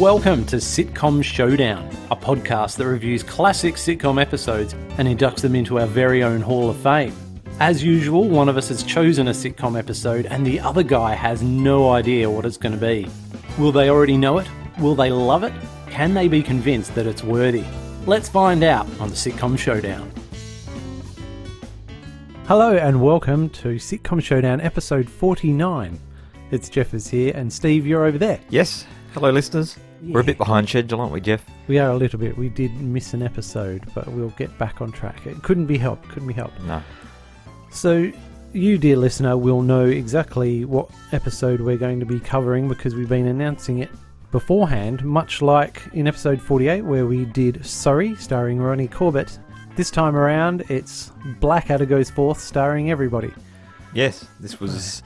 Welcome to Sitcom Showdown, a podcast that reviews classic sitcom episodes and inducts them into our very own Hall of Fame. As usual, one of us has chosen a sitcom episode and the other guy has no idea what it's going to be. Will they already know it? Will they love it? Can they be convinced that it's worthy? Let's find out on the Sitcom Showdown. Hello and welcome to Sitcom Showdown episode 49. It's Jeffers here and Steve, you're over there. Yes. Hello, listeners. Yeah. We're a bit behind schedule, aren't we, Jeff? We are a little bit. We did miss an episode, but we'll get back on track. It couldn't be helped. No. So, you, dear listener, will know exactly what episode we're going to be covering because we've been announcing it beforehand, much like in episode 48 where we did Sorry, starring Ronnie Corbett. This time around, it's Blackadder Goes Forth, starring everybody. Yes, this was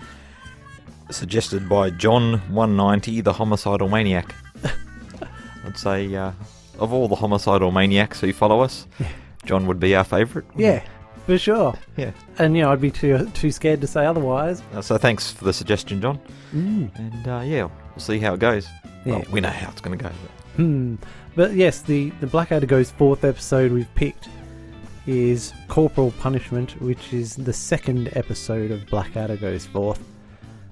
suggested by John 190, the homicidal maniac. I'd say, of all the homicidal maniacs who follow us, John would be our favourite. Yeah, for sure. Yeah. And, I'd be too scared to say otherwise. So thanks for the suggestion, John. And, we'll see how it goes. Yeah. Well, we know how it's going to go. But yes, the Blackadder Goes Forth episode we've picked is Corporal Punishment, which is the second episode of Blackadder Goes Forth.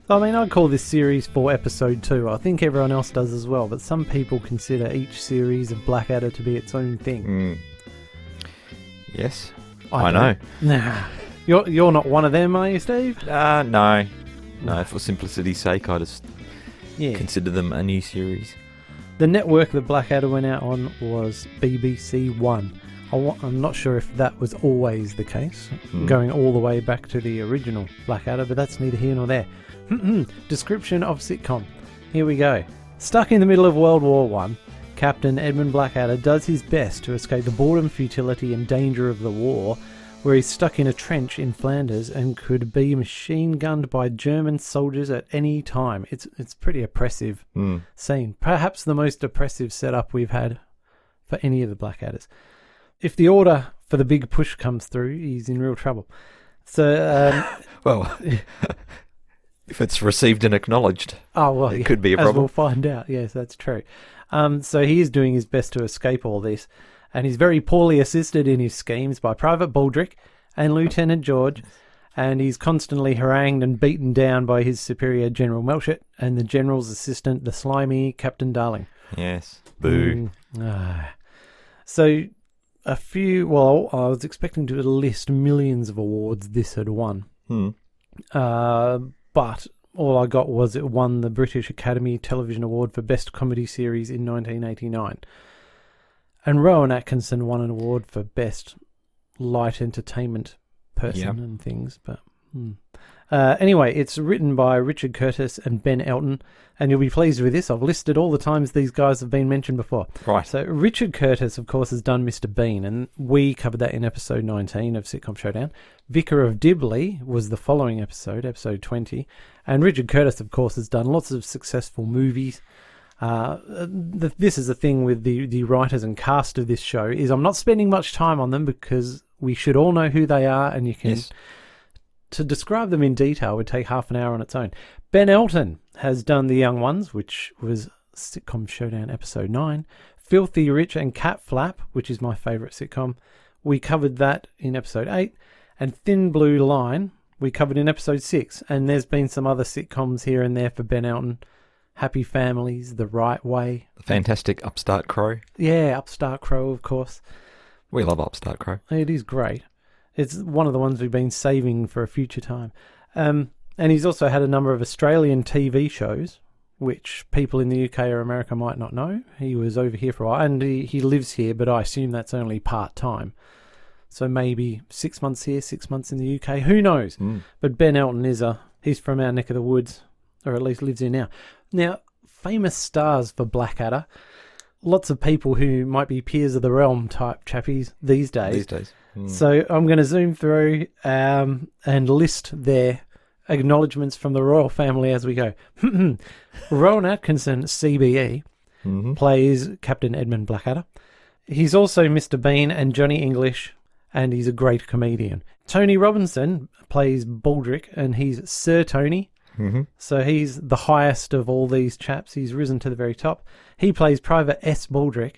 I mean, I'd call this series 4 episode 2. I think everyone else does as well, but some people consider each series of Blackadder to be its own thing. Yes, I know. Nah, you're not one of them, are you, Steve? No. For simplicity's sake, I just consider them a new series. The network that Blackadder went out on was BBC One. I'm not sure if that was always the case, going all the way back to the original Blackadder, but that's neither here nor there. Description of sitcom. Here we go. Stuck in the middle of World War I, Captain Edmund Blackadder does his best to escape the boredom, futility and danger of the war, where he's stuck in a trench in Flanders and could be machine gunned by German soldiers at any time. It's pretty oppressive scene. Perhaps the most oppressive setup we've had for any of the Blackadders. If the order for the big push comes through, he's in real trouble. So, well, if it's received and acknowledged, it could be a problem. As we'll find out. Yes, that's true. So he is doing his best to escape all this, and he's very poorly assisted in his schemes by Private Baldrick and Lieutenant George, and he's constantly harangued and beaten down by his superior General Melchett and the General's assistant, the slimy Captain Darling. Yes. Boo. So I was expecting to list millions of awards this had won. But all I got was it won the British Academy Television Award for Best Comedy Series in 1989. And Rowan Atkinson won an award for Best Light Entertainment Person and things. But anyway, it's written by Richard Curtis and Ben Elton, and you'll be pleased with this. I've listed all the times these guys have been mentioned before. Right. So Richard Curtis, of course, has done Mr. Bean, and we covered that in episode 19 of Sitcom Showdown. Vicar of Dibley was the following episode 20. And Richard Curtis, of course, has done lots of successful movies. This is the thing with the writers and cast of this show, is I'm not spending much time on them because we should all know who they are, and you can... Yes. To describe them in detail would take half an hour on its own. Ben Elton has done The Young Ones, which was Sitcom Showdown episode 9. Filthy Rich and Cat Flap, which is my favourite sitcom. We covered that in episode 8. And Thin Blue Line, we covered in episode 6. And there's been some other sitcoms here and there for Ben Elton. Happy Families, The Right Way. The fantastic Upstart Crow. Yeah, Upstart Crow, of course. We love Upstart Crow. It is great. It's one of the ones we've been saving for a future time. And he's also had a number of Australian TV shows, which people in the UK or America might not know. He was over here for a while, and he lives here, but I assume that's only part-time. So maybe 6 months here, 6 months in the UK. Who knows? But Ben Elton he's from our neck of the woods, or at least lives here now. Now, famous stars for Blackadder. Lots of people who might be peers of the realm type chappies these days. So I'm going to zoom through and list their acknowledgements from the royal family as we go. Rowan Atkinson, CBE, plays Captain Edmund Blackadder. He's also Mr. Bean and Johnny English, and he's a great comedian. Tony Robinson plays Baldrick, and he's Sir Tony. Mm-hmm. So he's the highest of all these chaps. He's risen to the very top. He plays Private S. Baldrick.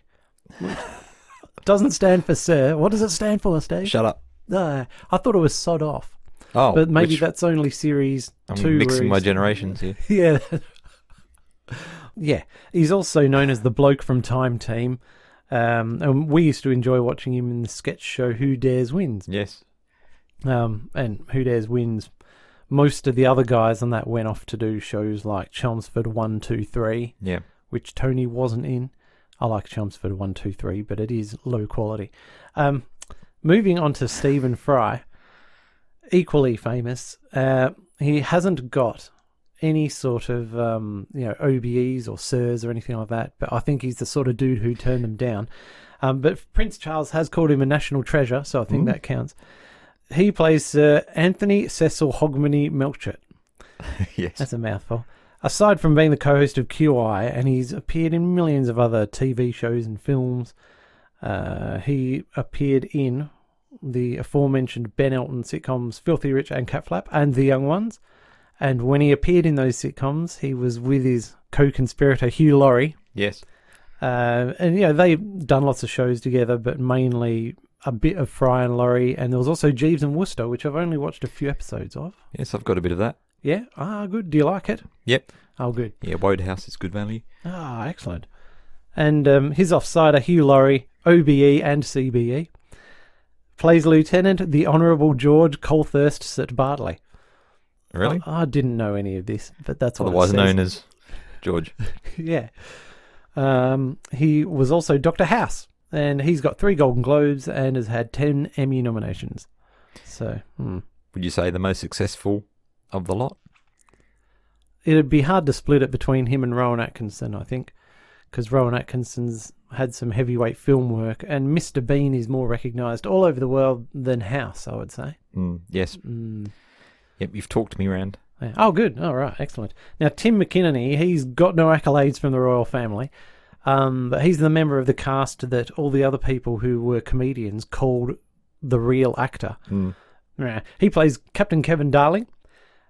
Doesn't stand for Sir. What does it stand for, Steve? Shut up. I thought it was Sod Off. Oh, But maybe that's only series 2. I'm mixing my generations here. Yeah. Yeah. He's also known as the bloke from Time Team. And we used to enjoy watching him in the sketch show Who Dares Wins. Yes. And Who Dares Wins. Most of the other guys on that went off to do shows like Chelmsford 1, 2, 3. Yeah. Which Tony wasn't in. I like Chelmsford 1, 2, 3, but it is low quality. Moving on to Stephen Fry, equally famous. He hasn't got any sort of OBEs or Sirs or anything like that, but I think he's the sort of dude who turned them down. But Prince Charles has called him a national treasure, so I think that counts. He plays Sir Anthony Cecil Hogmanay Melchett. Yes. That's a mouthful. Aside from being the co-host of QI, and he's appeared in millions of other TV shows and films, he appeared in the aforementioned Ben Elton sitcoms Filthy Rich and Cat Flap and The Young Ones. And when he appeared in those sitcoms, he was with his co-conspirator Hugh Laurie. Yes. And they've done lots of shows together, but mainly a bit of Fry and Laurie. And there was also Jeeves and Wooster, which I've only watched a few episodes of. Yes, I've got a bit of that. Yeah? Good. Do you like it? Yep. Oh, good. Yeah, Wodehouse is good value. Excellent. And his offsider, Hugh Laurie, OBE and CBE, plays Lieutenant the Honourable George Colthurst St. Bartley. Really? I didn't know any of this, but that's what Otherwise it says. known as George. Yeah. He was also Dr. House, and he's got 3 Golden Globes and has had 10 Emmy nominations. So, Would you say the most successful of the lot? it'd be hard to split it between him and Rowan Atkinson, I think, because Rowan Atkinson's had some heavyweight film work, and Mr. Bean is more recognised all over the world than House, I would say. Yes. Yep, you've talked me round. Yeah. Oh, good. All right, excellent. Now, Tim Mcinerney, he's got no accolades from the royal family, but he's the member of the cast that all the other people who were comedians called the real actor. Yeah. He plays Captain Kevin Darling.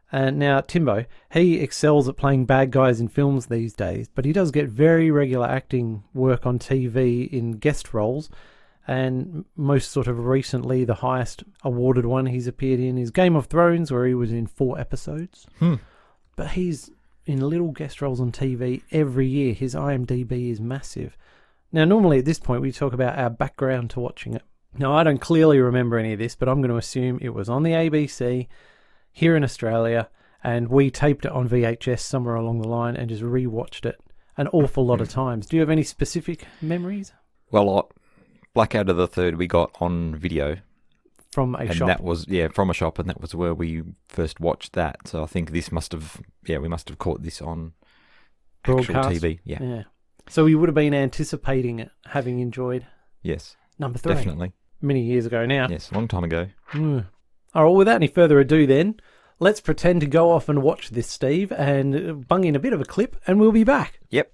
And now, Timbo, he excels at playing bad guys in films these days, but he does get very regular acting work on TV in guest roles. And most sort of recently, the highest awarded one he's appeared in is Game of Thrones, where he was in 4 episodes. But he's in little guest roles on TV every year. His IMDb is massive. Now, normally at this point, we talk about our background to watching it. Now, I don't clearly remember any of this, but I'm going to assume it was on the ABC here in Australia, and we taped it on VHS somewhere along the line and just rewatched it an awful lot of times. Do you have any specific memories? Well, Blackadder the Third we got on video. From a shop? And that was, from a shop, and that was where we first watched that. So I think this must have, we must have caught this on actual broadcast? TV. Yeah. So we would have been anticipating it, having enjoyed Yes. number 3. Definitely. Many years ago now. Yes, a long time ago. All right, without any further ado then, let's pretend to go off and watch this, Steve, and bung in a bit of a clip, and we'll be back. Yep.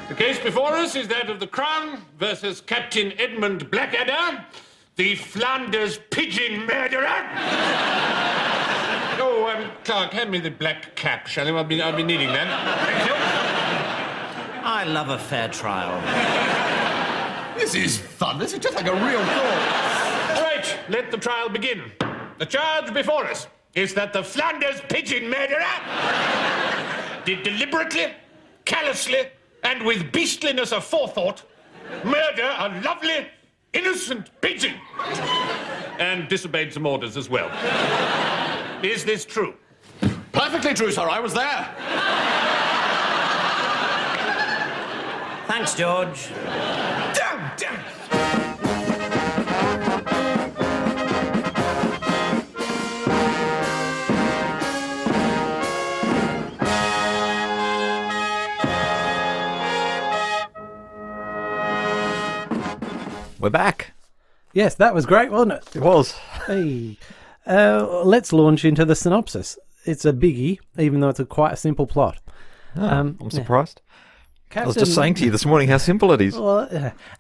The case before us is that of the Crown versus Captain Edmund Blackadder, the Flanders Pigeon murderer. Clark, hand me the black cap, shall you? I'll be needing that. Thank you. I love a fair trial. This is fun. This is just like a real court. All right, let the trial begin. The charge before us is that the Flanders Pigeon murderer did deliberately, callously, and with beastliness of forethought murder a lovely, innocent pigeon. And disobeyed some orders as well. Is this true? Perfectly true, sir. I was there. Thanks, George. Damn. We're back. Yes, that was great, wasn't it? It was. Hey. Let's launch into the synopsis. It's a biggie, even though it's quite a simple plot. I'm surprised. Captain, I was just saying to you this morning how simple it is. Well,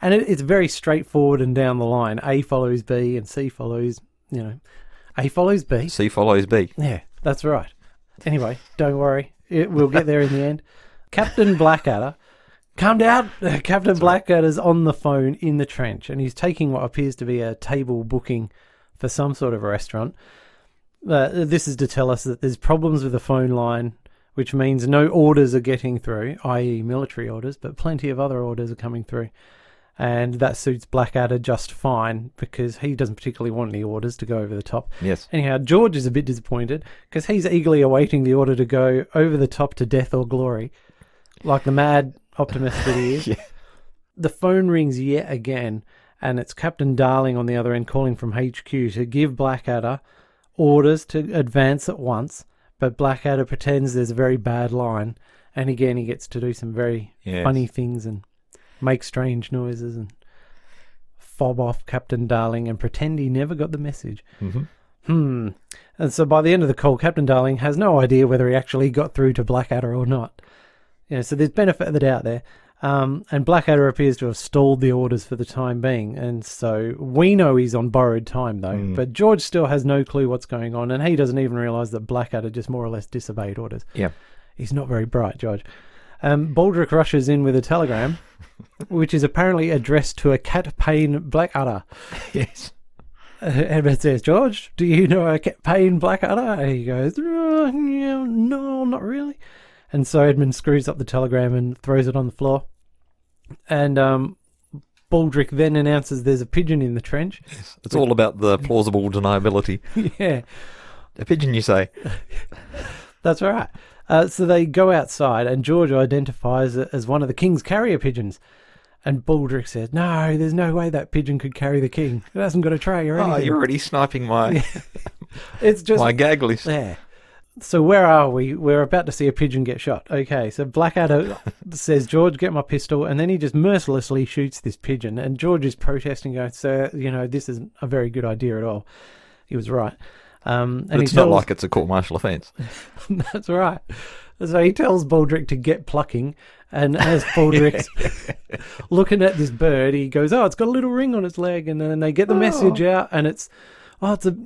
and it's very straightforward and down the line. A follows B and C follows, A follows B. C follows B. Yeah, that's right. Anyway, don't worry. We'll get there in the end. Captain Blackadder, calm down. Captain Blackadder's on the phone in the trench, and he's taking what appears to be a table booking for some sort of a restaurant. This is to tell us that there's problems with the phone line, which means no orders are getting through, i.e. military orders, but plenty of other orders are coming through. And that suits Blackadder just fine because he doesn't particularly want any orders to go over the top. Yes. Anyhow, George is a bit disappointed because he's eagerly awaiting the order to go over the top to death or glory, like the mad optimist that he is. Yeah. The phone rings yet again, and it's Captain Darling on the other end calling from HQ to give Blackadder orders to advance at once, but Blackadder pretends there's a very bad line, and again he gets to do some very funny things and make strange noises and fob off Captain Darling and pretend he never got the message. Mm-hmm. And so by the end of the call, Captain Darling has no idea whether he actually got through to Blackadder or not. So there's benefit of the doubt there. And Blackadder appears to have stalled the orders for the time being. And so we know he's on borrowed time, though. But George still has no clue what's going on. And he doesn't even realise that Blackadder just more or less disobeyed orders. Yeah. He's not very bright, George. Baldrick rushes in with a telegram, which is apparently addressed to a Cat Payne Blackadder. Yes. And it says, George, do you know a Cat Payne Blackadder? And he goes, no, not really. And so Edmund screws up the telegram and throws it on the floor. And Baldrick then announces there's a pigeon in the trench. Yes. It's all about the plausible deniability. Yeah. A pigeon, you say? That's right. So they go outside, and George identifies it as one of the king's carrier pigeons. And Baldrick says, no, there's no way that pigeon could carry the king. It hasn't got a tray or anything. Oh, you're already sniping my, it's just my gag list. Yeah. So where are we? We're about to see a pigeon get shot. Okay, so Blackadder says, George, get my pistol. And then he just mercilessly shoots this pigeon. And George is protesting, going, sir, this isn't a very good idea at all. He was right. And it's not like it's a court-martial offence. That's right. So he tells Baldrick to get plucking. And as Baldrick's looking at this bird, he goes, oh, it's got a little ring on its leg. And then they get the message out, and it's a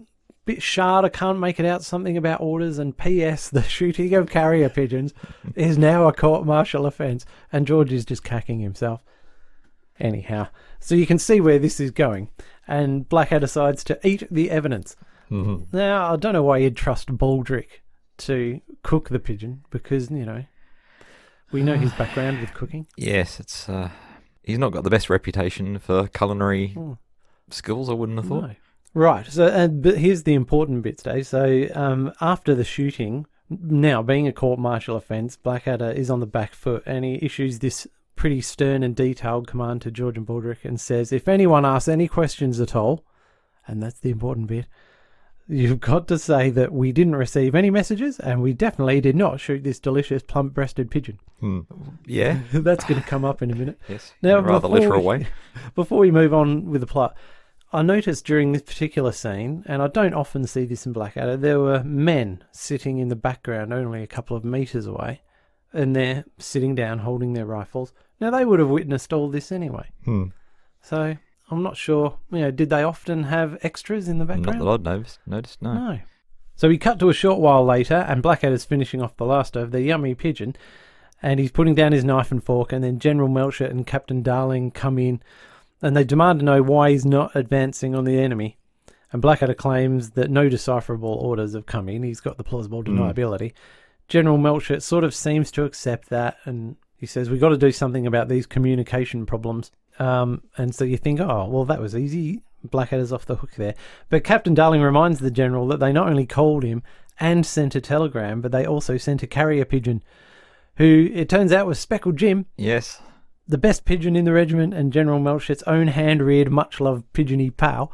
bit shard, I can't make it out, something about orders, and P.S. the shooting of carrier pigeons is now a court-martial offence, and George is just cacking himself. Anyhow, so you can see where this is going, and Blackadder decides to eat the evidence. Mm-hmm. Now, I don't know why you'd trust Baldrick to cook the pigeon, because, we know his background with cooking. Yes, it's he's not got the best reputation for culinary skills, I wouldn't have thought. No. Right, so but here's the important bits, Dave. So after the shooting, now being a court-martial offence, Blackadder is on the back foot, and he issues this pretty stern and detailed command to George and Baldrick and says, if anyone asks any questions at all, and that's the important bit, you've got to say that we didn't receive any messages, and we definitely did not shoot this delicious plump-breasted pigeon. Yeah. That's going to come up in a minute. Yes, now, in a rather literal way. Before we move on with the plot, I noticed during this particular scene, and I don't often see this in Blackadder, there were men sitting in the background only a couple of metres away, and they're sitting down holding their rifles. Now, they would have witnessed all this anyway. So, I'm not sure, did they often have extras in the background? Not that I'd noticed, no. No. So we cut to a short while later, and Blackadder's finishing off the last of the yummy pigeon, and he's putting down his knife and fork, and then General Melchett and Captain Darling come in, and they demand to know why he's not advancing on the enemy. And Blackadder claims that no decipherable orders have come in. He's got the plausible deniability. General Melchett sort of seems to accept that, and he says, we've got to do something about these communication problems. And so you think, oh, well, that was easy. Blackadder's off the hook there. But Captain Darling reminds the General that they not only called him and sent a telegram, but they also sent a carrier pigeon, who it turns out was Speckled Jim. Yes. The best pigeon in the regiment, and General Melchett's own hand-reared, much-loved pigeony pal.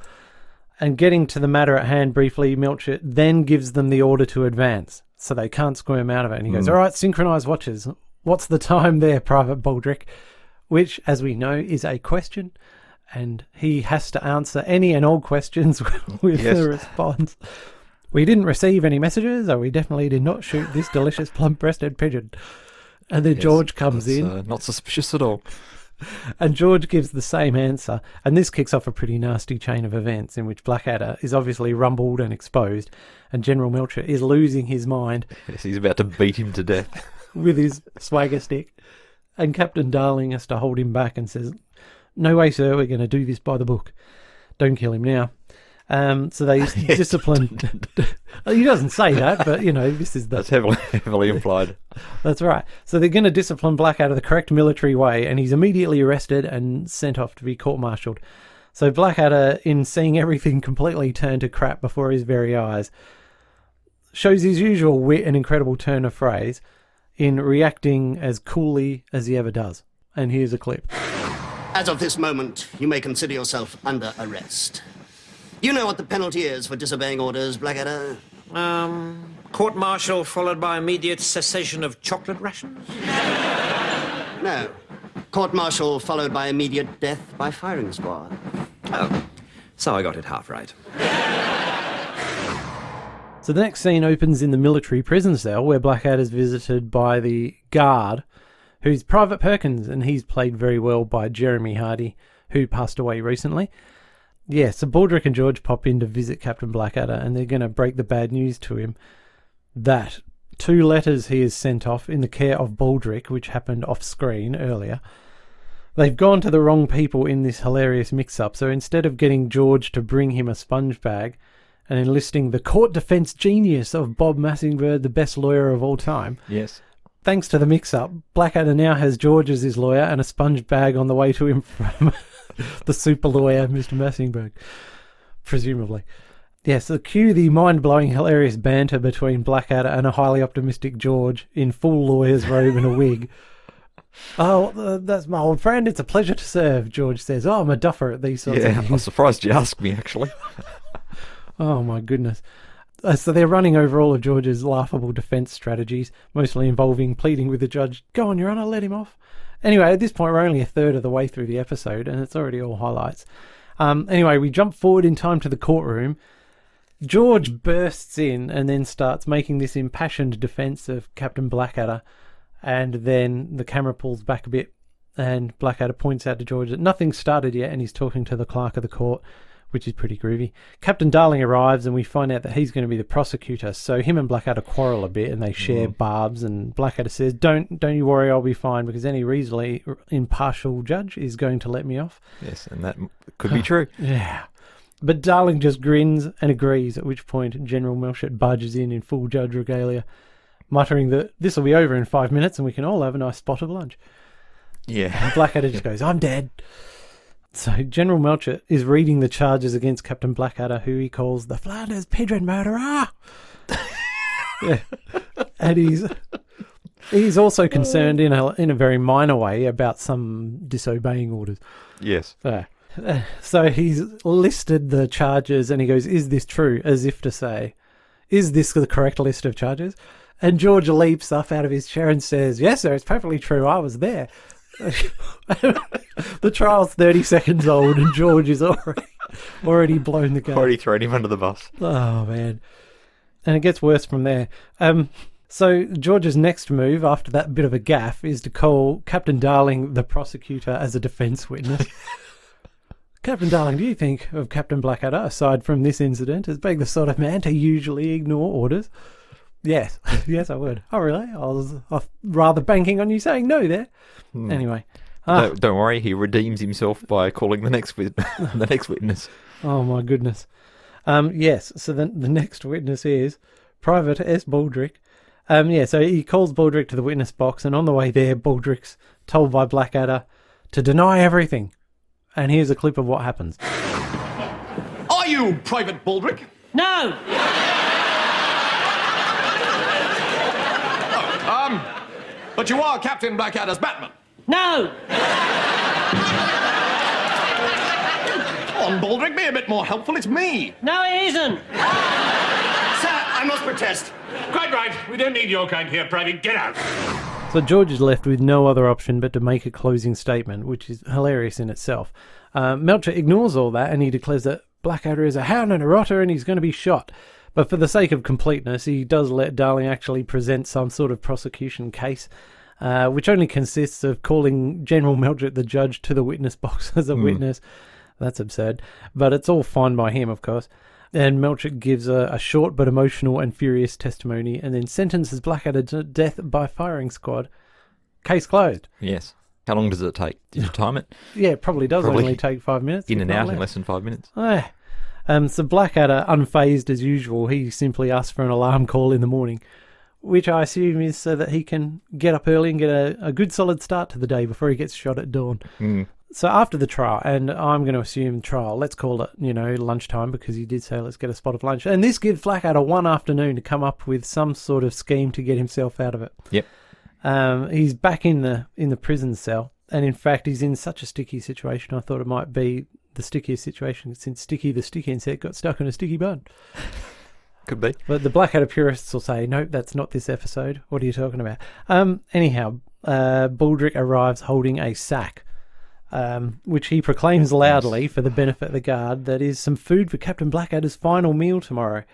And getting to the matter at hand briefly, Melchett then gives them the order to advance, so they can't squirm out of it. And he goes, all right, synchronise watches. What's the time there, Private Baldrick? Which, as we know, is a question, and he has to answer any and all questions with the response. We didn't receive any messages, or we definitely did not shoot this delicious plump-breasted pigeon. And then George comes in. Not suspicious at all. And George gives the same answer. And this kicks off a pretty nasty chain of events in which Blackadder is obviously rumbled and exposed. And General Melcher is losing his mind Yes, he's about to beat him to death. with his swagger stick. And Captain Darling has to hold him back and says, "No way, sir, we're going to do this by the book. Don't kill him now." So they discipline. He doesn't say that, but this is That's heavily implied. That's right. So they're going to discipline Blackadder the correct military way, and he's immediately arrested and sent off to be court-martialed. So Blackadder, in seeing everything completely turn to crap before his very eyes, shows his usual wit and incredible turn of phrase in reacting as coolly as he ever does. And here's a clip. As of this moment, you may consider yourself under arrest. You know what the penalty is for disobeying orders, Blackadder? Court-martial followed by immediate cessation of chocolate rations? No. Court-martial followed by immediate death by firing squad. Oh, so I got it half right. So the next scene opens in the military prison cell where Blackadder is visited by the guard, who's Private Perkins, and he's played very well by Jeremy Hardy, who passed away recently. Yeah, so Baldrick and George pop in to visit Captain Blackadder, and they're going to break the bad news to him that 2 letters he has sent off in the care of Baldrick, which happened off screen earlier. They've gone to the wrong people in this hilarious mix-up, so instead of getting George to bring him a sponge bag and enlisting the court defense genius of Bob Massingbird, the best lawyer of all time, Yes. thanks to the mix-up, Blackadder now has George as his lawyer and a sponge bag on the way to him from the super lawyer, Mr. Massingbird, presumably. Yes, so cue the mind-blowing, hilarious banter between Blackadder and a highly optimistic George in full lawyer's robe and a wig. "Oh, that's my old friend. It's a pleasure to serve," George says. "Oh, I'm a duffer at these sorts of Yeah, I things." was surprised you asked me, actually. Oh, my goodness. So they're running over all of George's laughable defence strategies, mostly involving pleading with the judge, "Go on, Your Honour, let him off." Anyway, at this point, we're only a third of the way through the episode, and it's already all highlights. Anyway, we jump forward in time to the courtroom. George bursts in and then starts making this impassioned defence of Captain Blackadder, and then the camera pulls back a bit, and Blackadder points out to George that nothing's started yet, and he's talking to the clerk of the court, which is pretty groovy. Captain Darling arrives, and we find out that he's going to be the prosecutor. So him and Blackadder quarrel a bit, and they share barbs. And Blackadder says, "Don't you worry, I'll be fine, because any reasonably impartial judge is going to let me off." Yes, and that could be true. Yeah. But Darling just grins and agrees, at which point General Melcher barges in full judge regalia, muttering that this will be over in 5 minutes and we can all have a nice spot of lunch. Yeah. And Blackadder just goes, "I'm dead." So General Melcher is reading the charges against Captain Blackadder, who he calls the Flanders Pigeon murderer. Yeah. And he's also concerned in a very minor way about some disobeying orders. Yes. So he's listed the charges and he goes, "Is this true?" As if to say, "Is this the correct list of charges?" And George leaps up out of his chair and says, "Yes, sir, it's perfectly true. I was there." The trial's 30 seconds old and George is already blown the game. Already thrown him under the bus. Oh, man. And it gets worse from there. So George's next move after that bit of a gaffe is to call Captain Darling, the prosecutor, as a defence witness. "Captain Darling, do you think of Captain Blackadder, aside from this incident, as being the sort of man to usually ignore orders?" "Yes, yes, I would." "Oh, really? I was rather banking on you saying no there." Anyway. Don't worry, he redeems himself by calling the next witness. Oh, my goodness. Yes, so the next witness is Private S. Baldrick. So he calls Baldrick to the witness box, and on the way there, Baldrick's told by Blackadder to deny everything. And here's a clip of what happens. Are you Private Baldrick? No! But you are Captain Blackadder's Batman. No! Come on, Baldrick, be a bit more helpful. It's me. No, it isn't! Sir, I must protest. Quite right. We don't need your kind here, Private. Get out. So George is left with no other option but to make a closing statement, which is hilarious in itself. Melcher ignores all that and he declares that Blackadder is a hound and a rotter and he's going to be shot. But for the sake of completeness, he does let Darling actually present some sort of prosecution case. which only consists of calling General Mildred the judge to the witness box as a witness. That's absurd. But it's all fine by him, of course. And Melchett gives a short but emotional and furious testimony and then sentences Blackadder to death by firing squad. Case closed. Yes. How long does it take? Did you time it? Yeah, it probably does Probably only take 5 minutes. In and out in less than 5 minutes. So Blackadder, unfazed as usual, he simply asks for an alarm call in the morning, which I assume is so that he can get up early and get a good solid start to the day before he gets shot at dawn. So after the trial, and I'm going to assume trial, let's call it, lunchtime, because he did say let's get a spot of lunch. And this gives Blackadder one afternoon to come up with some sort of scheme to get himself out of it. Yep. He's back in the prison cell, and in fact he's in such a sticky situation. I thought it might be the stickiest situation since Sticky the Sticky Insect got stuck in a sticky bun. Could be. But the Blackadder purists will say, nope, that's not this episode. What are you talking about? Anyhow, Baldrick arrives holding a sack, which he proclaims loudly for the benefit of the guard, that is some food for Captain Blackadder's final meal tomorrow.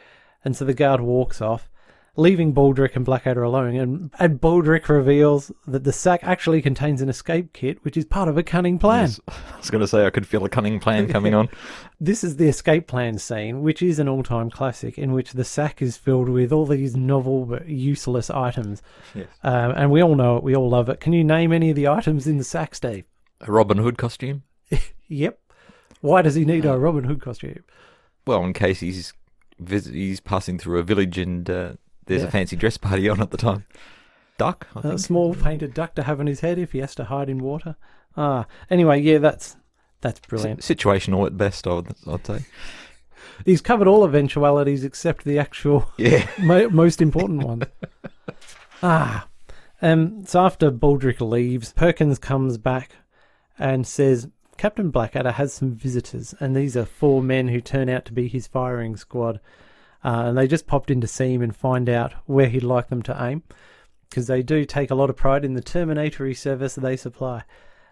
And so the guard walks off, leaving Baldrick and Blackadder alone, and Baldrick reveals that the sack actually contains an escape kit, which is part of a cunning plan. Yes. I was going to say I could feel a cunning plan coming on. This is the escape plan scene, which is an all-time classic, in which the sack is filled with all these novel but useless items. Yes. And we all know it, we all love it. Can you name any of the items in the sack, Steve? A Robin Hood costume? Yep. Why does he need a Robin Hood costume? Well, in case he's passing through a village and there's a fancy dress party on at the time. Duck, I think. A small painted duck to have on his head if he has to hide in water. Anyway, yeah, that's brilliant. Situational at best, I'd say. He's covered all eventualities except the actual most important one. So after Baldrick leaves, Perkins comes back and says Captain Blackadder has some visitors, and these are 4 men who turn out to be his firing squad. And they just popped in to see him and find out where he'd like them to aim, because they do take a lot of pride in the terminatory service they supply.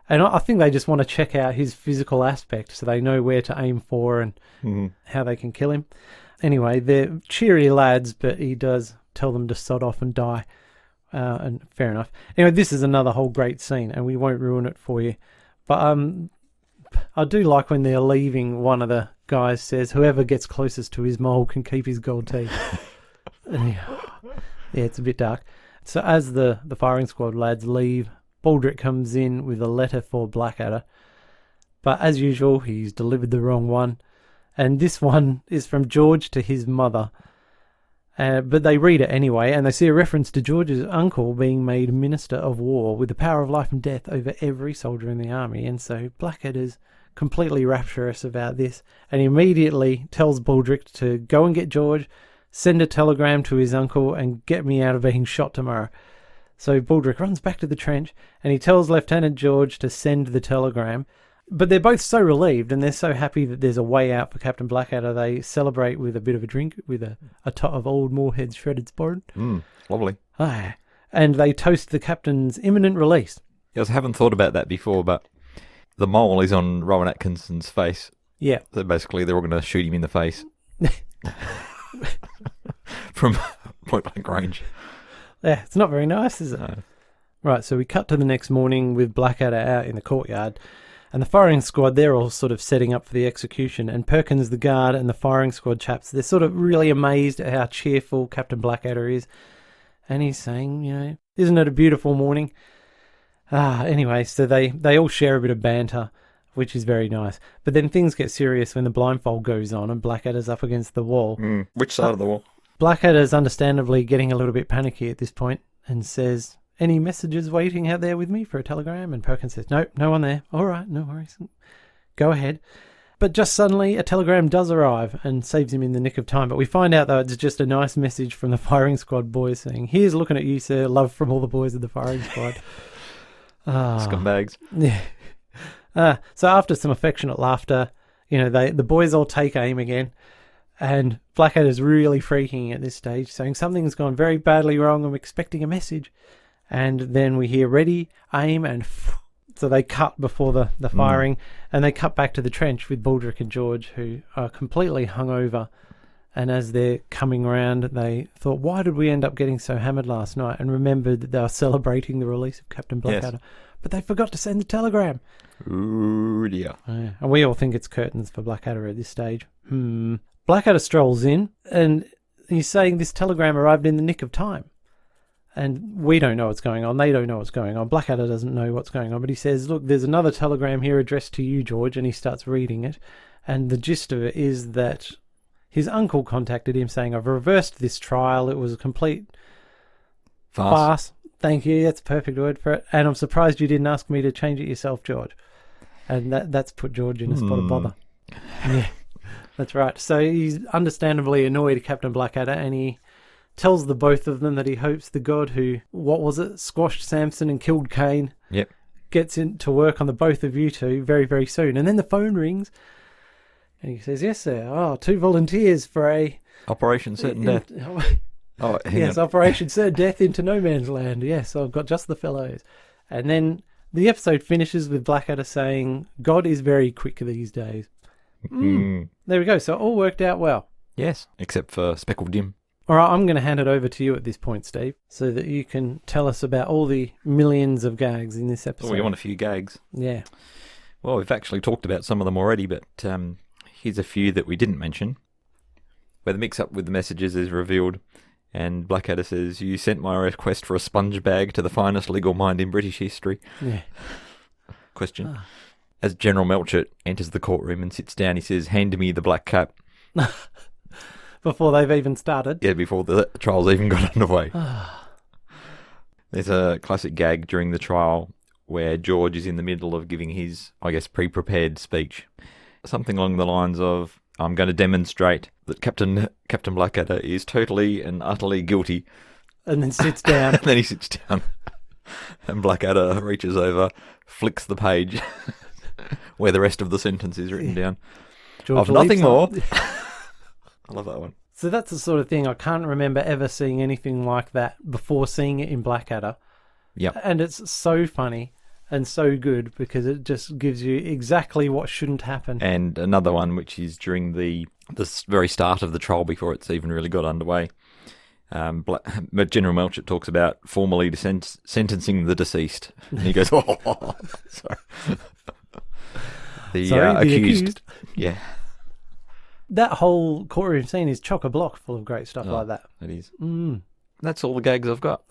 And I think they just want to check out his physical aspect so they know where to aim for and how they can kill him. Anyway, they're cheery lads, but he does tell them to sod off and die. And fair enough. Anyway, this is another whole great scene, and we won't ruin it for you. But I do like when they're leaving, one of the guys says, whoever gets closest to his mole can keep his gold teeth. Yeah, it's a bit dark. So as the firing squad lads leave, Baldrick comes in with a letter for Blackadder. But as usual, he's delivered the wrong one. And this one is from George to his mother. But they read it anyway, and they see a reference to George's uncle being made Minister of War with the power of life and death over every soldier in the army. And so Blackadder's completely rapturous about this, and he immediately tells Baldrick to go and get George, send a telegram to his uncle, and get me out of being shot tomorrow. So Baldrick runs back to the trench, and he tells Lieutenant George to send the telegram. But they're both so relieved, and they're so happy that there's a way out for Captain Blackadder, they celebrate with a bit of a drink with a tot of old Moorhead's shredded sporran. Lovely. And they toast the captain's imminent release. Yes, I haven't thought about that before, but the mole is on Rowan Atkinson's face. Yeah. So basically they're all going to shoot him in the face. From point blank range. Yeah, it's not very nice, is it? No. Right, so we cut to the next morning with Blackadder out in the courtyard. And the firing squad, they're all sort of setting up for the execution. And Perkins, the guard, and the firing squad chaps, they're sort of really amazed at how cheerful Captain Blackadder is. And he's saying, isn't it a beautiful morning? Anyway, so they all share a bit of banter, which is very nice. But then things get serious when the blindfold goes on and Blackadder's up against the wall. Which side of the wall? Blackadder's understandably getting a little bit panicky at this point and says, any messages waiting out there with me for a telegram? And Perkins says, no one there. All right, no worries. Go ahead. But just suddenly a telegram does arrive and saves him in the nick of time. But we find out, though, it's just a nice message from the firing squad boys saying, here's looking at you, sir. Love from all the boys of the firing squad. Scumbags. Yeah. So after some affectionate laughter, the boys all take aim again. And Blackadder's really freaking at this stage, saying something's gone very badly wrong. I'm expecting a message. And then we hear ready, aim, and so they cut before the firing, and they cut back to the trench with Baldrick and George, who are completely hungover And as they're coming around, they thought, why did we end up getting so hammered last night? And remembered that they were celebrating the release of Captain Blackadder. Yes. But they forgot to send the telegram. Ooh, dear. Yeah. And we all think it's curtains for Blackadder at this stage. Blackadder strolls in, and he's saying this telegram arrived in the nick of time. And we don't know what's going on. They don't know what's going on. Blackadder doesn't know what's going on. But he says, look, there's another telegram here addressed to you, George. And he starts reading it. And the gist of it is that his uncle contacted him saying, I've reversed this trial. It was a complete farce. Thank you. That's a perfect word for it. And I'm surprised you didn't ask me to change it yourself, George. And that's put George in a spot of bother. Yeah, that's right. So he's understandably annoyed at Captain Blackadder, and he tells the both of them that he hopes the god who, squashed Samson and killed Cain, gets into work on the both of you two very, very soon. And then the phone rings, and he says, yes, sir. 2 volunteers for a... Operation Certain Death. Yes, Operation Certain Death into no man's land. Yes, I've got just the fellows. And then the episode finishes with Blackadder saying, God is very quick these days. There we go. So it all worked out well. Yes, except for Speckled Jim. All right, I'm going to hand it over to you at this point, Steve, so that you can tell us about all the millions of gags in this episode. Oh, you want a few gags? Yeah. Well, we've actually talked about some of them already, but here's a few that we didn't mention. Where the mix-up with the messages is revealed, and Blackadder says, you sent my request for a sponge bag to the finest legal mind in British history. Yeah. Question. As General Melchett enters the courtroom and sits down, he says, hand me the black cap. Before they've even started? Yeah, before the trial's even got underway. There's a classic gag during the trial where George is in the middle of giving his, I guess, pre-prepared speech. Something along the lines of, I'm going to demonstrate that Captain Blackadder is totally and utterly guilty. And then sits down. And then he sits down. And Blackadder reaches over, flicks the page where the rest of the sentence is written down. George Of nothing more. I love that one. So that's the sort of thing, I can't remember ever seeing anything like that before seeing it in Blackadder. Yep. And it's so funny and so good because it just gives you exactly what shouldn't happen. And another one, which is during the very start of the trial before it's even really got underway. General Melchett talks about formally sentencing the deceased. And he goes, oh, sorry. The accused. Yeah. That whole courtroom scene is chock-a-block full of great stuff like that. It is. That's all the gags I've got.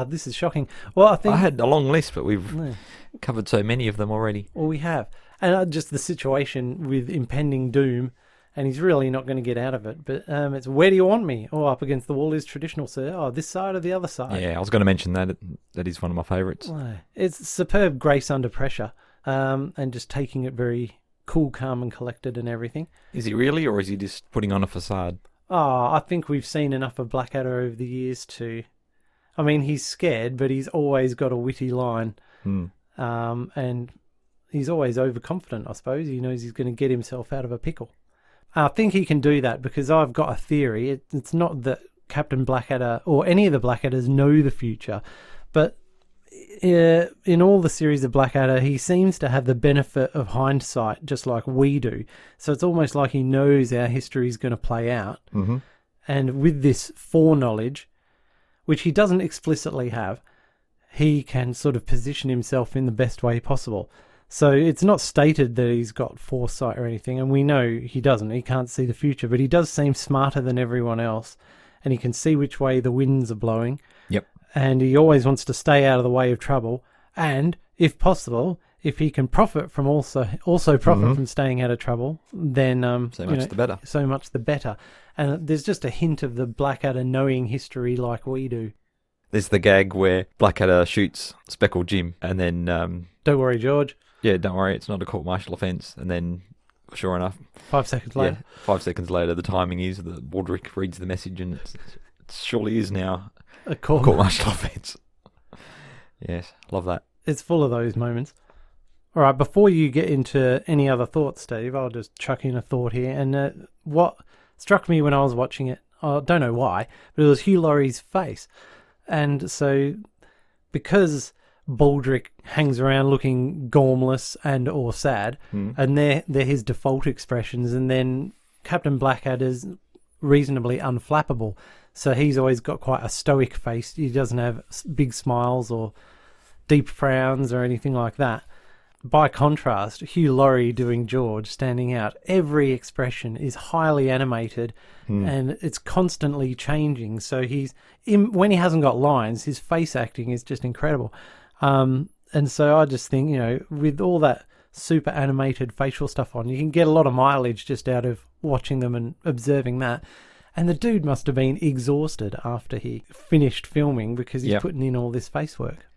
This is shocking. Well, I think... I had a long list, but we've covered so many of them already. Well, we have. And just the situation with impending doom, and he's really not going to get out of it. But it's, where do you want me? Oh, up against the wall is traditional, sir. Oh, this side or the other side? Yeah, I was going to mention that. That is one of my favourites. It's superb grace under pressure, and just taking it very... cool, calm and collected and everything. Is he really, or is he just putting on a facade? I think we've seen enough of Blackadder over the years to... I mean, he's scared, but he's always got a witty line. And he's always overconfident, I suppose. He knows he's going to get himself out of a pickle. I think he can do that because I've got a theory. It's not that Captain Blackadder or any of the Blackadders know the future, but... in all the series of Blackadder, he seems to have the benefit of hindsight, just like we do. So it's almost like he knows how history is going to play out. Mm-hmm. And with this foreknowledge, which he doesn't explicitly have, he can sort of position himself in the best way possible. So it's not stated that he's got foresight or anything, and we know he doesn't. He can't see the future, but he does seem smarter than everyone else, and he can see which way the winds are blowing. Yep. And he always wants to stay out of the way of trouble. And, if possible, if he can profit from also profit from staying out of trouble, then... so much the better. So much the better. And there's just a hint of the Blackadder knowing history like we do. There's the gag where Blackadder shoots Speckled Jim, and then... don't worry, George. Yeah, don't worry, it's not a court-martial offence. And then, sure enough... 5 seconds later. Yeah, 5 seconds later, the timing is that Baldrick reads the message, and it surely is now... a court-martial offence. Yes, love that. It's full of those moments. All right, before you get into any other thoughts, Steve, I'll just chuck in a thought here. And what struck me when I was watching it, I don't know why, but it was Hugh Laurie's face. And so, because Baldrick hangs around looking gormless and or sad, and they're his default expressions, and then Captain Blackadder's reasonably unflappable. So he's always got quite a stoic face. He doesn't have big smiles or deep frowns or anything like that. By contrast, Hugh Laurie doing George, standing out. Every expression is highly animated and it's constantly changing. So when he hasn't got lines, his face acting is just incredible. And so I just think, with all that super animated facial stuff on, you can get a lot of mileage just out of watching them and observing that. And the dude must have been exhausted after he finished filming because he's putting in all this face work.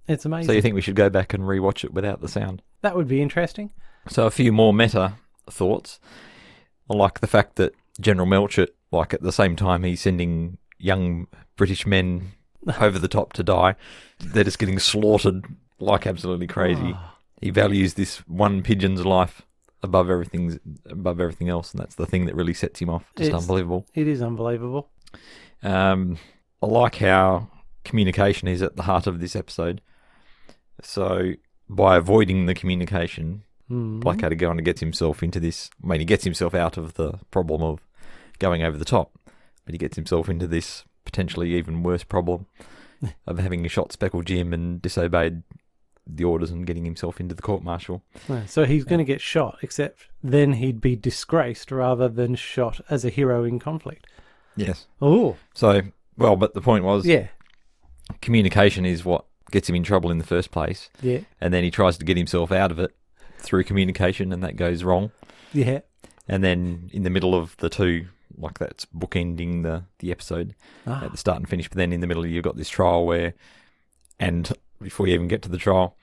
It's amazing. So you think we should go back and rewatch it without the sound? That would be interesting. So a few more meta thoughts. I like the fact that General Melchett, like at the same time he's sending young British men over the top to die, they're just getting slaughtered like absolutely crazy. Oh. He values this one pigeon's life above everything else, and that's the thing that really sets him off. Just unbelievable. It is unbelievable. I like how communication is at the heart of this episode. So by avoiding the communication, Blackadder going and gets himself into this. I mean, he gets himself out of the problem of going over the top, but he gets himself into this potentially even worse problem of having shot Speckled Jim and disobeyed the orders and getting himself into the court-martial. So he's going to get shot, except then he'd be disgraced rather than shot as a hero in conflict. Yes. Oh. So, well, but the point was, Yeah. communication is what gets him in trouble in the first place. Yeah. And then he tries to get himself out of it through communication, and that goes wrong. Yeah. And then in the middle of the two, like that's bookending the episode at the start and finish, but then in the middle you've got this trial where, and before you even get to the trial,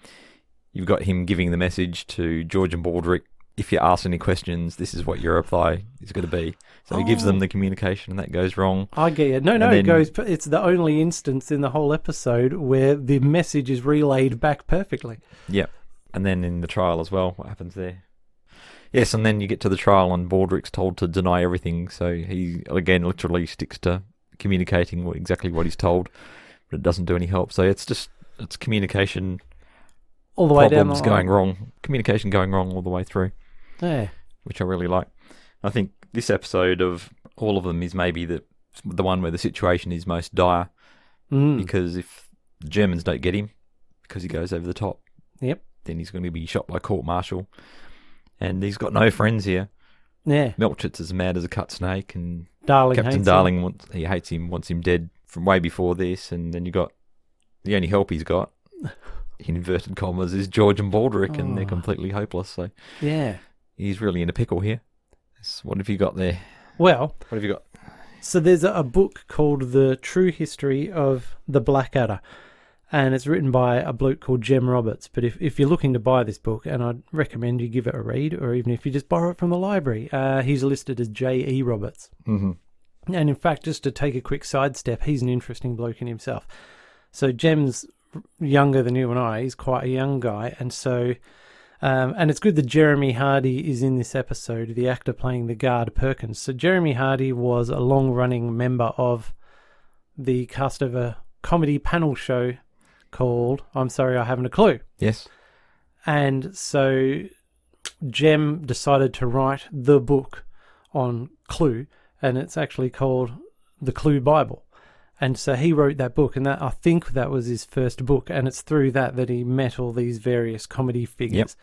you've got him giving the message to George and Baldrick, if you ask any questions, this is what your reply is going to be. So he gives them the communication and that goes wrong. I get it. No, it goes. It's the only instance in the whole episode where the message is relayed back perfectly. Yep. And then in the trial as well, what happens there? Yes, and then you get to the trial and Baldrick's told to deny everything. So he, again, literally sticks to communicating exactly what he's told, but it doesn't do any help. So it's communication all the way down problems going wrong. Communication going wrong all the way through. Yeah. Which I really like. I think this episode of all of them is maybe the one where the situation is most dire. Because if the Germans don't get him, because he goes over the top, then he's going to be shot by court-martial. And he's got no friends here. Yeah. Melchett's as mad as a cut snake, and Darling Captain hates Darling him. he hates him, wants him dead from way before this. And then you got the only help he's got, in inverted commas, is George and Baldrick, and they're completely hopeless. So yeah, he's really in a pickle here. So what have you got there? Well, what have you got? So there's a book called The True History of the Blackadder, and it's written by a bloke called Jem Roberts. But if you're looking to buy this book, and I'd recommend you give it a read, or even if you just borrow it from the library, he's listed as J.E. Roberts. And in fact, just to take a quick sidestep, he's an interesting bloke in himself. So Jem's younger than you and I. He's quite a young guy, and so and it's good that Jeremy Hardy is in this episode, the actor playing the guard Perkins. So Jeremy Hardy was a long-running member of the cast of a comedy panel show called I'm Sorry I Haven't a Clue. Yes. And so Jem decided to write the book on Clue, and it's actually called The Clue Bible. And so he wrote that book, and that I think that was his first book, and it's through that he met all these various comedy figures.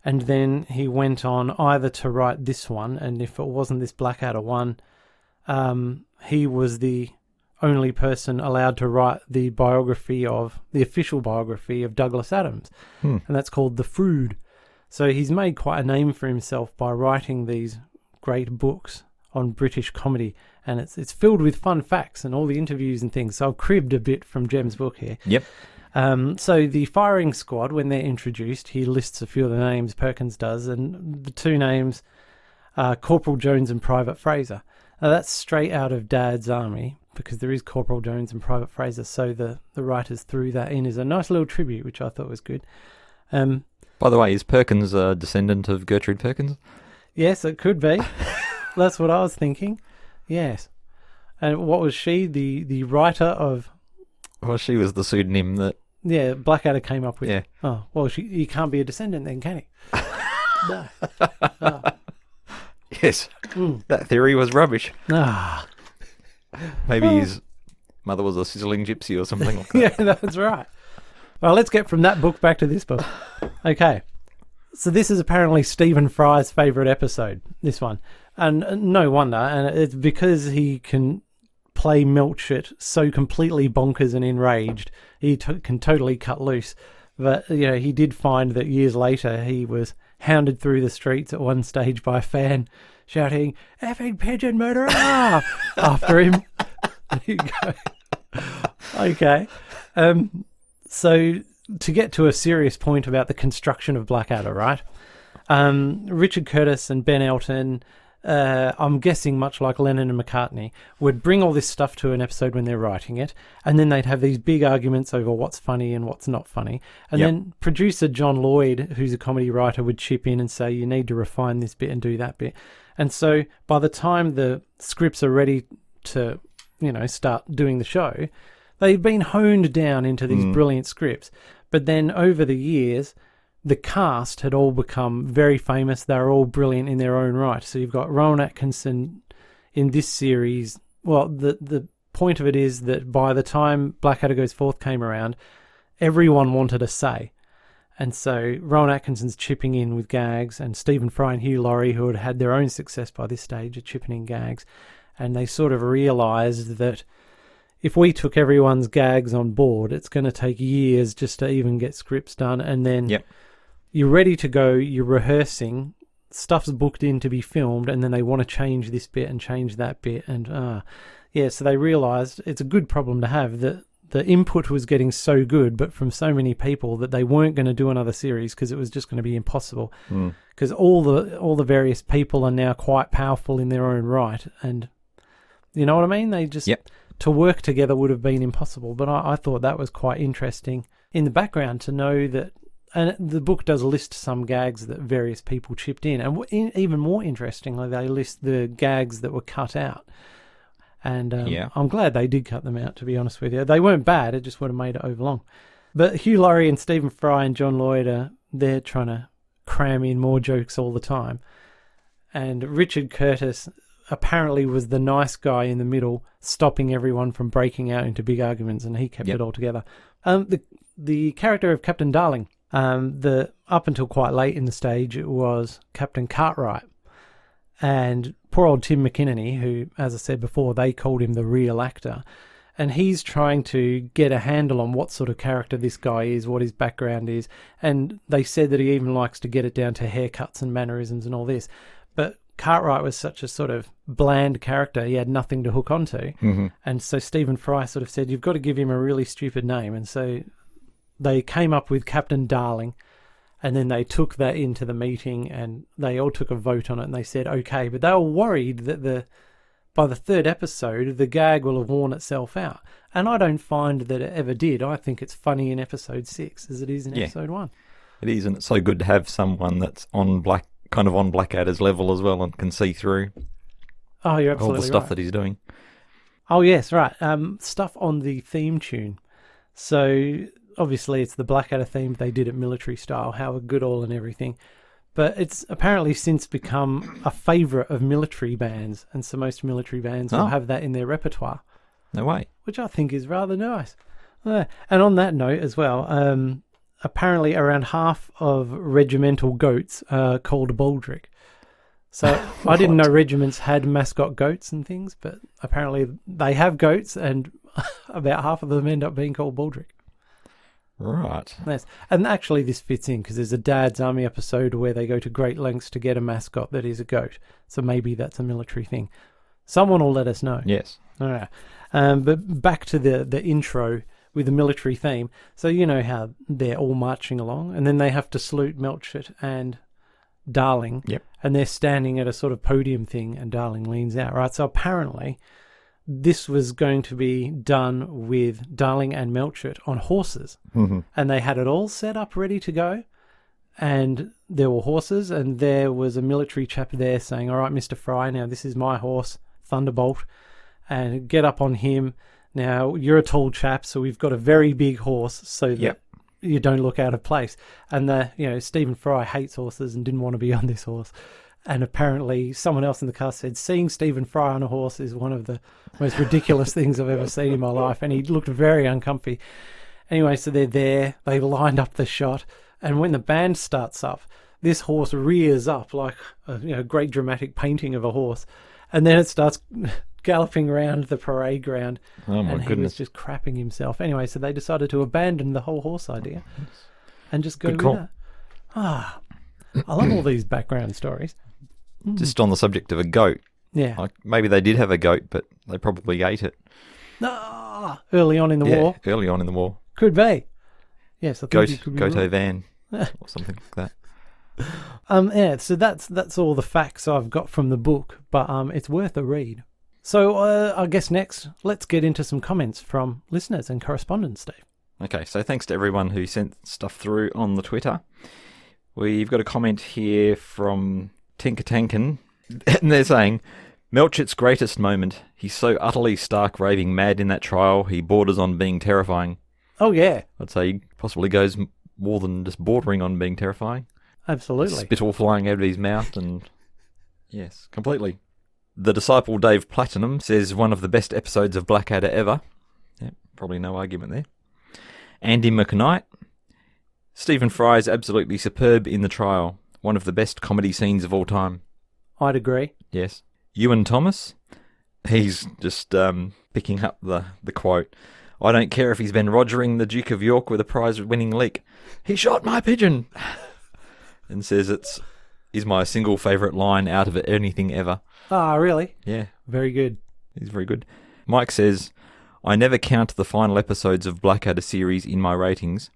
And then he went on either to write this one, and if it wasn't this Blackadder one, he was the only person allowed to write the official biography of Douglas Adams, and that's called The Frood. So he's made quite a name for himself by writing these great books on British comedy, and it's filled with fun facts and all the interviews and things. So I've cribbed a bit from Jem's book here. So the firing squad, when they're introduced, he lists a few of the names, Perkins does, and the two names are Corporal Jones and Private Fraser. Now that's straight out of Dad's Army, because there is Corporal Jones and Private Fraser, so the writers threw that in as a nice little tribute, which I thought was good. By the way, is Perkins a descendant of Gertrude Perkins? Yes, it could be. That's what I was thinking. Yes. And what was she? The writer of... Well, she was the pseudonym that... Yeah, Blackadder came up with. Yeah. Oh, well, he can't be a descendant then, can he? No. Oh. Yes. That theory was rubbish. Ah, Maybe his mother was a sizzling gypsy or something like that. yeah, that's right. Well, let's get from that book back to this book. Okay. So this is apparently Stephen Fry's favourite episode, this one. And no wonder, and it's because he can play Milchett so completely bonkers and enraged, he can totally cut loose. But, you know, he did find that years later he was hounded through the streets at one stage by a fan shouting, "Effing pigeon murderer!" after him. There you go. Okay. So to get to a serious point about the construction of Blackadder, right? Richard Curtis and Ben Elton, I'm guessing much like Lennon and McCartney, would bring all this stuff to an episode when they're writing it, and then they'd have these big arguments over what's funny and what's not funny. And then producer John Lloyd, who's a comedy writer, would chip in and say, you need to refine this bit and do that bit. And so by the time the scripts are ready to, you know, start doing the show, they've been honed down into these brilliant scripts. But then over the years, the cast had all become very famous. They're all brilliant in their own right. So you've got Rowan Atkinson in this series. Well, the point of it is that by the time Blackadder Goes Forth came around, everyone wanted a say. And so Rowan Atkinson's chipping in with gags, and Stephen Fry and Hugh Laurie, who had had their own success by this stage, are chipping in gags. And they sort of realised that if we took everyone's gags on board, it's going to take years just to even get scripts done. And then you're ready to go, you're rehearsing, stuff's booked in to be filmed, and then they want to change this bit and change that bit. And so they realised it's a good problem to have, that the input was getting so good, but from so many people, that they weren't going to do another series because it was just going to be impossible. Because all the various people are now quite powerful in their own right. And you know what I mean? They just... to work together would have been impossible. But I thought that was quite interesting in the background to know that, and the book does list some gags that various people chipped in. And even more interestingly, they list the gags that were cut out. And I'm glad they did cut them out, to be honest with you. They weren't bad, it just would have made it overlong. But Hugh Laurie and Stephen Fry and John Lloyd, they're trying to cram in more jokes all the time. And Richard Curtis apparently was the nice guy in the middle, stopping everyone from breaking out into big arguments, and he kept it all together. The character of Captain Darling, up until quite late in the stage, it was Captain Cartwright. And poor old Tim Mcinerney, who, as I said before, they called him the real actor. And he's trying to get a handle on what sort of character this guy is, what his background is. And they said that he even likes to get it down to haircuts and mannerisms and all this. But Cartwright was such a sort of bland character, he had nothing to hook onto. And so Stephen Fry sort of said, you've got to give him a really stupid name. And so they came up with Captain Darling, and then they took that into the meeting, and they all took a vote on it, and they said, okay. But they were worried that by the third episode, the gag will have worn itself out. And I don't find that it ever did. I think it's funny in episode 6 as it is in episode 1. It is, and it's so good to have someone that's on Blackadder's level as well and can see through you're absolutely all the stuff right. that he's doing. Oh, yes, right. Stuff on the theme tune. So, obviously, it's the Blackadder theme they did it military style, Howard Goodall and everything. But it's apparently since become a favourite of military bands, and so most military bands will have that in their repertoire. No way. Which I think is rather nice. And on that note as well, apparently around half of regimental goats are called Baldrick. So I didn't know regiments had mascot goats and things, but apparently they have goats, and about half of them end up being called Baldrick. Right. Yes. And actually this fits in because there's a Dad's Army episode where they go to great lengths to get a mascot that is a goat. So maybe that's a military thing. Someone will let us know. Yes. All right. But back to the intro with the military theme. So you know how they're all marching along, and then they have to salute Milchett and Darling. Yep. And they're standing at a sort of podium thing, and Darling leans out, right? So apparently this was going to be done with Darling and Milchett on horses. And they had it all set up ready to go. And there were horses, and there was a military chap there saying, all right, Mr. Fry, now this is my horse, Thunderbolt, and get up on him. Now, you're a tall chap, so we've got a very big horse so that you don't look out of place. And Stephen Fry hates horses and didn't want to be on this horse. And apparently someone else in the cast said, seeing Stephen Fry on a horse is one of the most ridiculous things I've ever seen in my life. And he looked very uncomfy. Anyway, so they're there. They've lined up the shot. And when the band starts up, this horse rears up like a great dramatic painting of a horse. And then it starts galloping around the parade ground. Oh, my and he goodness. was just crapping himself. Anyway, so they decided to abandon the whole horse idea and just go Good with call. that. I love all these background stories. Just on the subject of a goat, Yeah. like maybe they did have a goat, but they probably ate it. Early on in the war. Early on in the war. Could be. Yes, I think you could be Goto right. van, or something like that. Yeah, so that's all the facts I've got from the book, but it's worth a read. So I guess next, let's get into some comments from listeners and correspondents, Steve. Okay, so thanks to everyone who sent stuff through on the Twitter. We've got a comment here from Tinker Tankin, and they're saying, Melchit's greatest moment. He's so utterly stark raving mad in that trial, he borders on being terrifying. Oh, yeah, I'd say he possibly goes more than just bordering on being terrifying. absolutely. Spit all flying out of his mouth, and yes, completely. The disciple Dave Platinum says one of the best episodes of Blackadder ever. Yep, probably no argument there. Andy McKnight. Stephen Fry is absolutely superb in the trial. One of the best comedy scenes of all time. I'd agree. Yes. Ewan Thomas. He's just picking up the quote. I don't care if he's been rogering the Duke of York with a prize-winning leak. He shot my pigeon! And says is my single favourite line out of anything ever. Ah, really? Yeah, Very good. he's very good. Mike says, I never count the final episodes of Blackadder series in my ratings,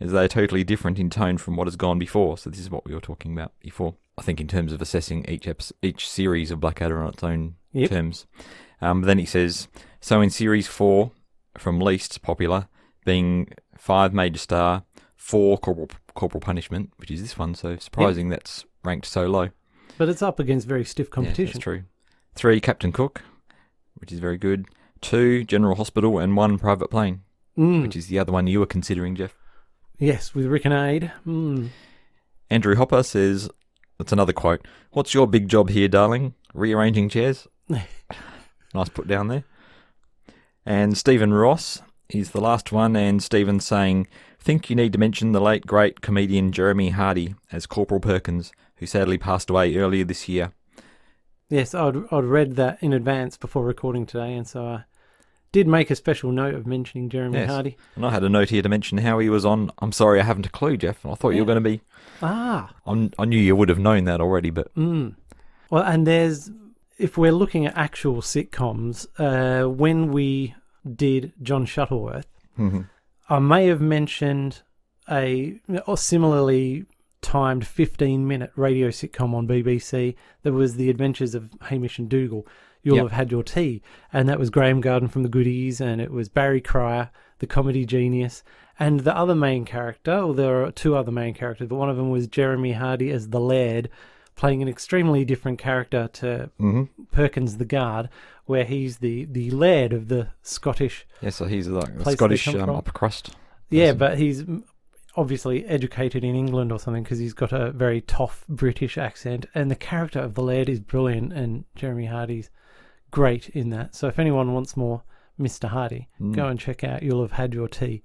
as they are totally different in tone from what has gone before. So this is what we were talking about before. I think in terms of assessing each series of Blackadder on its own terms. Then he says, so in series 4, from least popular, being 5 Major Star, 4 Corporal Punishment, which is this one, so surprising that's ranked so low. But it's up against very stiff Yeah, competition. that's true. 3 Captain Cook, which is very good. 2 General Hospital, and 1 Private Plane, which is the other one you were considering, Jeff. Yes, with Rick and Aid. Andrew Hopper says, that's another quote, what's your big job here, darling? Rearranging chairs? Nice put down there. And Stephen Ross is the last one, and Stephen's saying, think you need to mention the late great comedian Jeremy Hardy as Corporal Perkins, who sadly passed away earlier this year. Yes, I'd read that in advance before recording today, and so I did make a special note of mentioning Jeremy Hardy. And I had a note here to mention how he was on I'm Sorry I Haven't a Clue, Jeff. I thought you were going to be... I knew you would have known that already, but... Well, and if we're looking at actual sitcoms, when we did John Shuttleworth, I may have mentioned a similarly timed 15-minute radio sitcom on BBC that was The Adventures of Hamish and Dougal. You'll have had your tea. And that was Graham Garden from The Goodies, and it was Barry Cryer, the comedy genius, and the other main character, or there are 2 other main characters, but one of them was Jeremy Hardy as the Laird, playing an extremely different character to Perkins the Guard, where he's the Laird of the Scottish... Yeah, so he's like the place Scottish they come from. upper crust. Yeah, but he's obviously educated in England or something, because he's got a very tough British accent, and the character of the Laird is brilliant, and Jeremy Hardy's great in that. So if anyone wants more Mr. Hardy, go and check out You'll Have Had Your Tea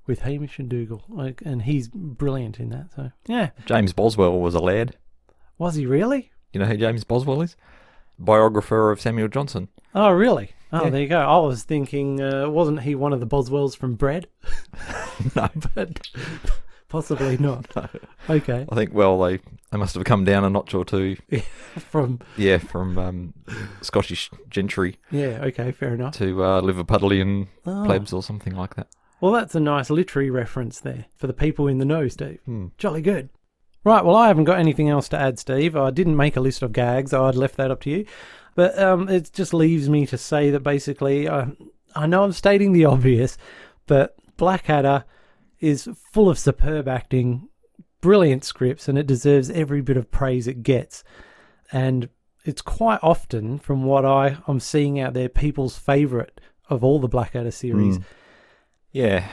with Hamish and Dougal, and he's brilliant in that. So yeah. James Boswell was a laird. Was he really? You know who James Boswell is? Biographer of Samuel Johnson. Oh, really? Oh, Yeah. there you go. I was thinking, wasn't he one of the Boswells from Bread? No. But possibly not. No. Okay. I think, well, they must have come down a notch or two. From Scottish gentry yeah, okay, fair enough. to Liverpudlian plebs or something like that. Well, that's a nice literary reference there for the people in the know, Steve. Jolly good. Right, well, I haven't got anything else to add, Steve. I didn't make a list of gags. I'd left that up to you. But it just leaves me to say that basically, I know I'm stating the obvious, but Blackadder is full of superb acting, brilliant scripts, and it deserves every bit of praise it gets. And it's quite often, from what I'm seeing out there, people's favourite of all the Blackadder series. Yeah,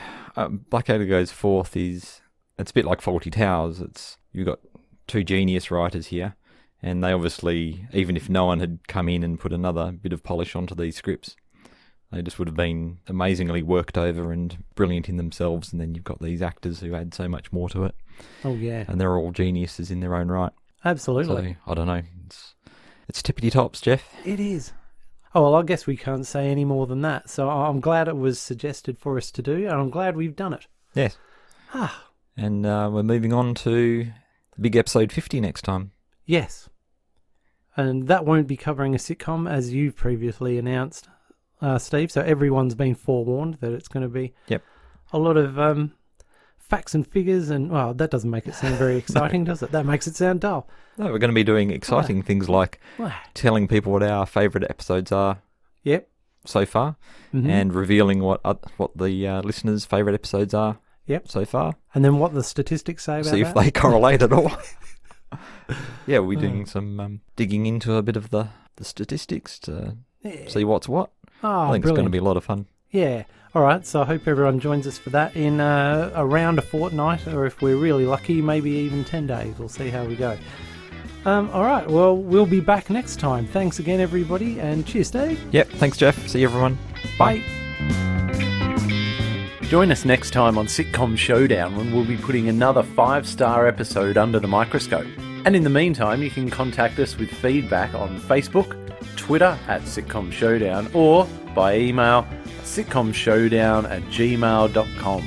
Blackadder Goes Forth it's a bit like Fawlty Towers. You've got 2 genius writers here, And they obviously, even if no one had come in and put another bit of polish onto these scripts, they just would have been amazingly worked over and brilliant in themselves. And then you've got these actors who add so much more to it. Oh, yeah. And they're all geniuses in their own right. Absolutely. So, I don't know. It's tippity tops, Jeff. It is. Oh, well, I guess we can't say any more than that. So I'm glad it was suggested for us to do, and I'm glad we've done it. Yes. And we're moving on to the big episode 50 next time. Yes. And that won't be covering a sitcom, as you've previously announced, Steve. So everyone's been forewarned that it's going to be a lot of facts and figures. And, well, that doesn't make it sound very exciting, does it? That makes it sound dull. No, we're going to be doing exciting things like telling people what our favourite episodes are so far, and revealing what the listeners' favourite episodes are so far. And then what the statistics say about See if they correlate at all. Yeah, we'll be doing some digging into a bit of the statistics to see what's what. I think it's going to be a lot of fun. Yeah. All right, so I hope everyone joins us for that in around a fortnight, or if we're really lucky, maybe even 10 days. We'll see how we go. All right, well, we'll be back next time. Thanks again, everybody, and cheers, Steve. Yep, thanks, Jeff. See you, everyone. Bye. Join us next time on Sitcom Showdown, when we'll be putting another 5-star episode under the microscope. And in the meantime, you can contact us with feedback on Facebook, Twitter @Sitcom Showdown, or by email sitcomshowdown@gmail.com.